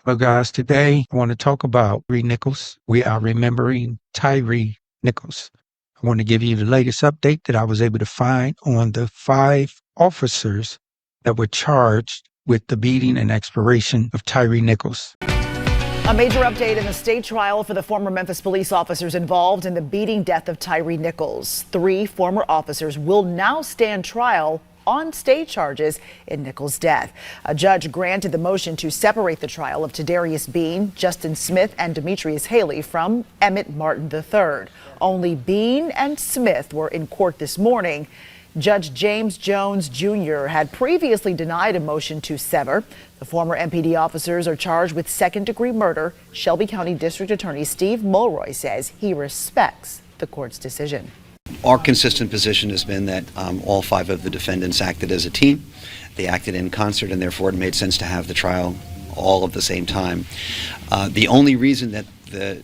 Well, guys, today I want to talk about Tyre Nichols. We are remembering Tyre Nichols. I want to give you the latest update that I was able to find on the 5 officers that were charged with the beating and expiration of Tyre Nichols. A major update in the state trial for the former Memphis police officers involved in the beating death of Tyre Nichols. 3 former officers will now stand trial on state charges in Nichols' death. A judge granted the motion to separate the trial of Tadarius Bean, Justin Smith, and Demetrius Haley from Emmett Martin III. Only Bean and Smith were in court this morning. Judge James Jones Jr. had previously denied a motion to sever. The former MPD officers are charged with second-degree murder. Shelby County District Attorney Steve Mulroy says he respects the court's decision. Our consistent position has been that all 5 of the defendants acted as a team. They acted in concert, and therefore it made sense to have the trial all at the same time. The only reason that the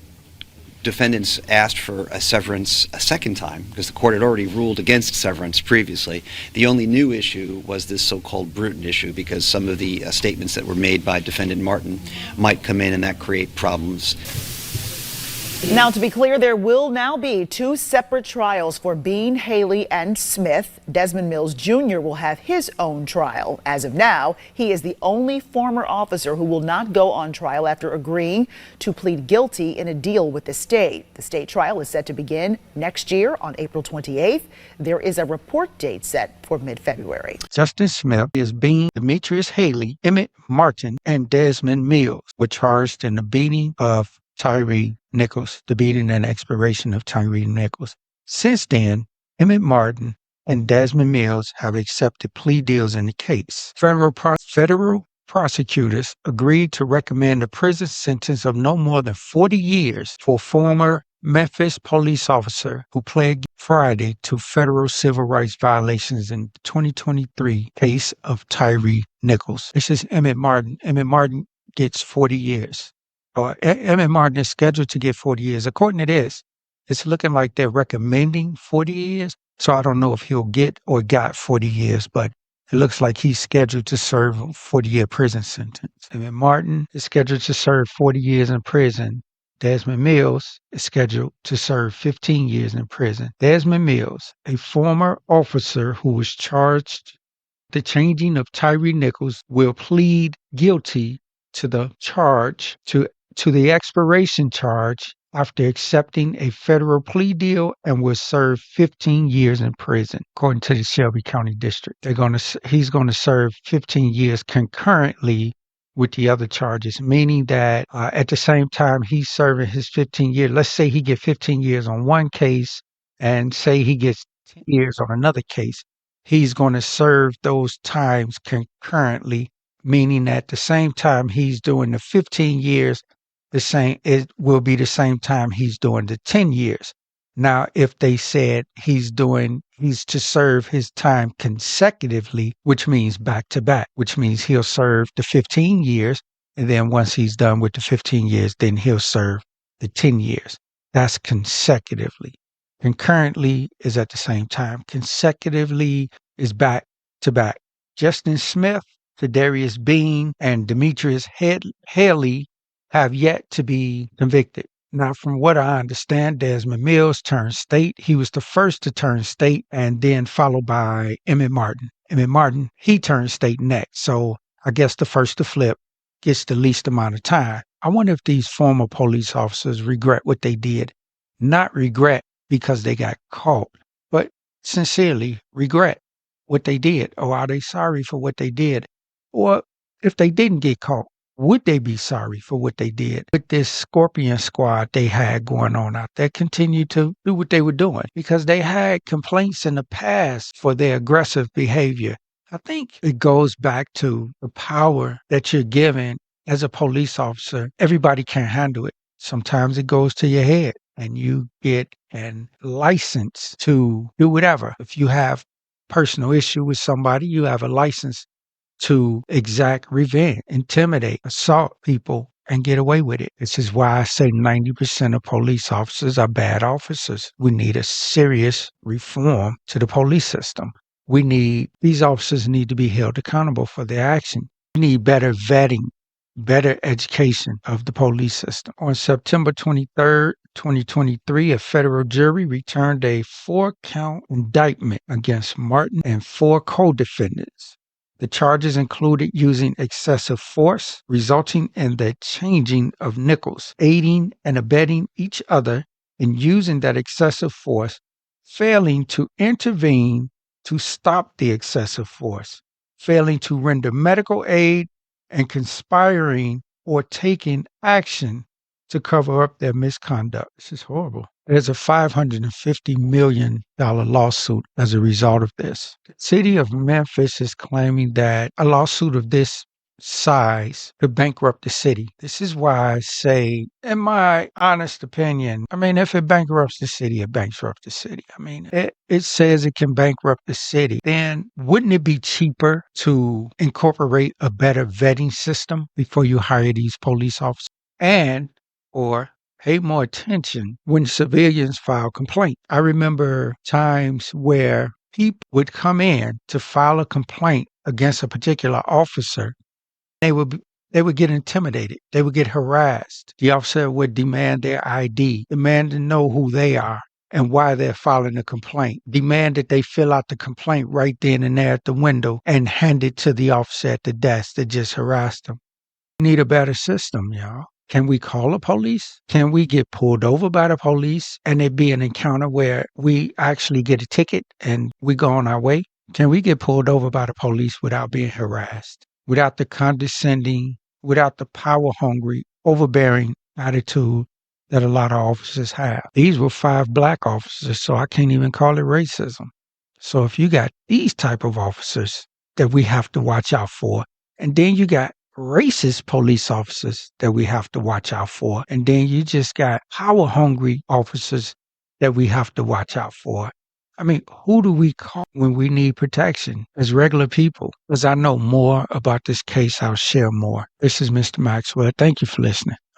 defendants asked for a severance a second time, because the court had already ruled against severance previously, the only new issue was this so-called Bruton issue, because some of the statements that were made by defendant Martin might come in and that create problems. Now, to be clear, there will now be 2 separate trials for Bean, Haley, and Smith. Desmond Mills Jr. will have his own trial. As of now, he is the only former officer who will not go on trial after agreeing to plead guilty in a deal with the state. The state trial is set to begin next year on April 28th. There is a report date set for mid-February. Justin Smith is Bean, Demetrius Haley, Emmett Martin, and Desmond Mills were charged in the beating of Tyre Nichols, the beating and expiration of Tyre Nichols. Since then, Emmett Martin and Desmond Mills have accepted plea deals in the case. Federal prosecutors agreed to recommend a prison sentence of no more than 40 years for former Memphis police officer who pled Friday to federal civil rights violations in the 2023 case of Tyre Nichols. This is Emmett Martin. Emmett Martin gets 40 years. Emmett Martin is scheduled to get 40 years. According to this, it's looking like they're recommending 40 years. So I don't know if he'll get or got 40 years, but it looks like he's scheduled to serve a 40-year prison sentence. Emmett Martin is scheduled to serve 40 years in prison. Desmond Mills is scheduled to serve 15 years in prison. Desmond Mills, a former officer who was charged with the changing of Tyre Nichols, will plead guilty to the charge, to the expiration charge after accepting a federal plea deal, and will serve 15 years in prison, according to the Shelby County District. He's going to serve 15 years concurrently with the other charges, meaning that at the same time he's serving his 15 years, let's say he gets 15 years on one case and say he gets 10 years on another case, he's going to serve those times concurrently, meaning at the same time he's doing the 15 years, it will be the same time he's doing the 10 years. Now, if they said he's to serve his time consecutively, which means back to back, which means he'll serve the 15 years. And then once he's done with the 15 years, then he'll serve the 10 years. That's consecutively. Concurrently is at the same time. Consecutively is back to back. Justin Smith, Tadarius Bean, and Demetrius Haley have yet to be convicted. Now, from what I understand, Desmond Mills turned state. He was the first to turn state, and then followed by Emmett Martin. Emmett Martin, he turned state next. So I guess the first to flip gets the least amount of time. I wonder if these former police officers regret what they did. Not regret because they got caught, but sincerely regret what they did. Or are they sorry for what they did? Or if they didn't get caught, would they be sorry for what they did? With this Scorpion squad they had going on out there, continue to do what they were doing because they had complaints in the past for their aggressive behavior. I think it goes back to the power that you're given as a police officer. Everybody can't handle it. Sometimes it goes to your head and you get a license to do whatever. If you have personal issue with somebody, you have a license to exact revenge, intimidate, assault people, and get away with it. This is why I say 90% of police officers are bad officers. We need a serious reform to the police system. These officers need to be held accountable for their action. We need better vetting better education of the police system. On September 23rd, 2023, a federal jury returned a 4-count indictment against Martin and 4 co-defendants. The charges included using excessive force, resulting in the changing of Nichols, aiding and abetting each other in using that excessive force, failing to intervene to stop the excessive force, failing to render medical aid, and conspiring or taking action to cover up their misconduct. This is horrible. There's a $550 million lawsuit as a result of this. The city of Memphis is claiming that a lawsuit of this size could bankrupt the city. This is why I say, in my honest opinion, if it bankrupts the city, it bankrupts the city. It says it can bankrupt the city. Then wouldn't it be cheaper to incorporate a better vetting system before you hire these police officers? Or pay more attention when civilians file complaints. I remember times where people would come in to file a complaint against a particular officer. They would get intimidated. They would get harassed. The officer would demand their ID, demand to know who they are and why they're filing a complaint, demand that they fill out the complaint right then and there at the window and hand it to the officer at the desk that just harassed them. We need a better system, y'all. Can we call the police? Can we get pulled over by the police and it be an encounter where we actually get a ticket and we go on our way? Can we get pulled over by the police without being harassed, without the condescending, without the power-hungry, overbearing attitude that a lot of officers have? These were 5 black officers, so I can't even call it racism. So if you got these type of officers that we have to watch out for, and then you got racist police officers that we have to watch out for, and then you just got power-hungry officers that we have to watch out for. Who do we call when we need protection as regular people? As I know more about this case, I'll share more. This is Mr. Maxwell. Thank you for listening.